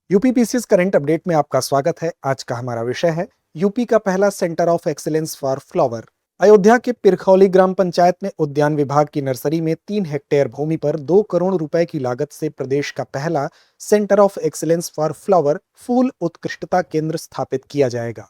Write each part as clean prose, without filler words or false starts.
UPPCS current update में आपका स्वागत है। आज का हमारा विषय है यूपी का पहला centre of excellence for flower. Ayodhya के पिरखौली ग्राम पंचायत में उद्यान विभाग की नर्सरी में 3 हेक्टेयर भूमि पर 2 करोड़ रुपए की लागत से प्रदेश का पहला centre of excellence for flower फूल उत्कृष्टता केंद्र स्थापित किया जाएगा।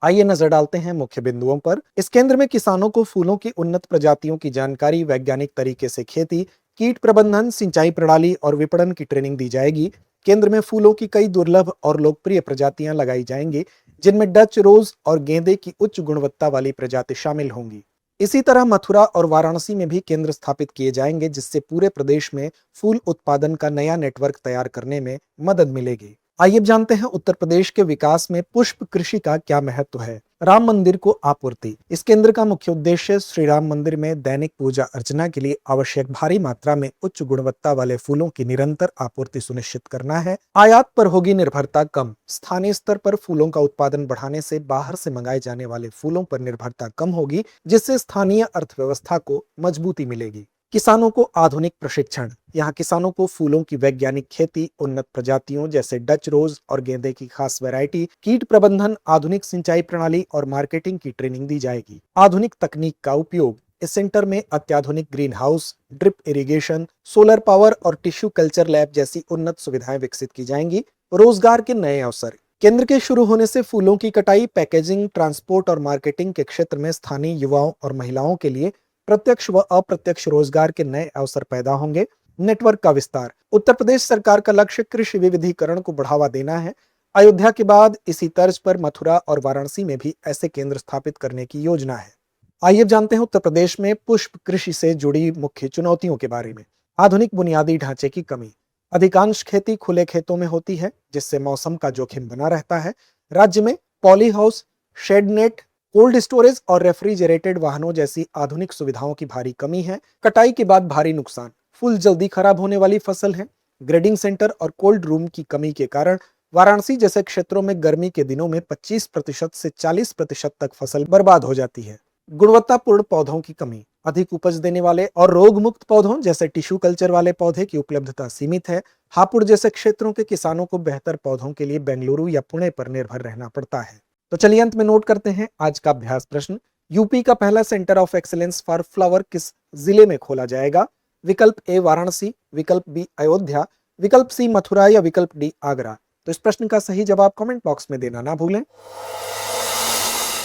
आइए नजर डालते हैं मुख्य बिंदुओं पर। इस केंद्र में किसानों को फूलों की उन्नत प्रजातियों की जानकारी, वैज्ञानिक तरीके से खेती, कीट प्रबंधन, सिंचाई प्रणाली और विपणन की ट्रेनिंग दी जाएगी। केंद्र में फूलों की कई दुर्लभ और लोकप्रिय प्रजातियां लगाई जाएंगी, जिनमें डच रोज और गेंदे की उच्च गुणवत्ता वाली प्रजाति शामिल होंगी। इसी तरह मथुरा और वाराणसी में भी केंद्र स्थापित किए जाएंगे, जिससे पूरे प्रदेश में फूल उत्पादन का नया नेटवर्क तैयार करने में मदद मिलेगी। आइए अब जानते हैं उत्तर प्रदेश के विकास में पुष्प कृषि का क्या महत्व है। राम मंदिर को आपूर्ति। इस केंद्र का मुख्य उद्देश्य श्री राम मंदिर में दैनिक पूजा अर्चना के लिए आवश्यक भारी मात्रा में उच्च गुणवत्ता वाले फूलों की निरंतर आपूर्ति सुनिश्चित करना है। आयात पर होगी निर्भरता कम। स्थानीय स्तर पर फूलों का उत्पादन बढ़ाने से बाहर से मंगाए जाने वाले फूलों पर निर्भरता कम होगी, जिससे स्थानीय अर्थव्यवस्था को मजबूती मिलेगी। किसानों को आधुनिक प्रशिक्षण। यहाँ किसानों को फूलों की वैज्ञानिक खेती, उन्नत प्रजातियों जैसे डच रोज और गेंदे की खास वैरायटी, कीट प्रबंधन, आधुनिक सिंचाई प्रणाली और मार्केटिंग की ट्रेनिंग दी जाएगी। आधुनिक तकनीक का उपयोग। इस सेंटर में अत्याधुनिक green house, drip irrigation, solar power और टिश्यू कल्चर लैब जैसी उन्नत सुविधाएं विकसित की जाएंगी। रोजगार के नए अवसर। केंद्र के शुरू होने से फूलों की कटाई, पैकेजिंग, ट्रांसपोर्ट और मार्केटिंग के क्षेत्र में स्थानीय युवाओं और महिलाओं के लिए प्रत्यक्ष व अप्रत्यक्ष रोजगार के नए अवसर पैदा होंगे। नेटवर्क का विस्तार। उत्तर प्रदेश सरकार का लक्ष्य कृषि विविधीकरण को बढ़ावा देना है। अयोध्या के बाद इसी तर्ज पर मथुरा और वाराणसी में भी ऐसे केंद्र स्थापित करने की योजना है। आइए जानते हैं उत्तर प्रदेश में पुष्प कृषि से जुड़ी मुख्य चुनौतियों के बारे में। आधुनिक बुनियादी ढांचे की कमी। अधिकांश खेती खुले खेतों में होती है, जिससे मौसम का जोखिम बना रहता है। राज्य में poly house, shed net, cold storage और रेफ्रिजरेटेड वाहनों जैसी आधुनिक सुविधाओं की भारी कमी है। कटाई के बाद भारी नुकसान। फूल जल्दी खराब होने वाली फसल है। ग्रेडिंग सेंटर और कोल्ड रूम की कमी के कारण वाराणसी जैसे क्षेत्रों में गर्मी के दिनों में 25% से 40% तक फसल बर्बाद हो जाती है। गुणवत्तापूर्ण पौधों की कमी। अधिक उपज देने वाले और रोग मुक्त पौधों जैसे टिश्यू कल्चर वाले पौधे की उपलब्धता सीमित है। हापुड़ जैसे क्षेत्रों के किसानों को बेहतर पौधों के लिए बेंगलुरु या पुणे पर निर्भर रहना पड़ता है। तो चलिए अंत में नोट करते हैं आज का अभ्यास प्रश्न। यूपी का पहला centre of excellence for flower किस जिले में खोला जाएगा? विकल्प ए वाराणसी, विकल्प बी अयोध्या, विकल्प सी मथुरा या विकल्प डी आगरा। तो इस प्रश्न का सही जवाब कमेंट बॉक्स में देना ना भूलें।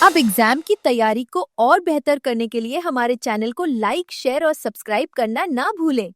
अब एग्जाम की तैयारी को और बेहतर करने के लिए हमारे चैनल को लाइक, शेयर और सब्सक्राइब करना ना भूलें।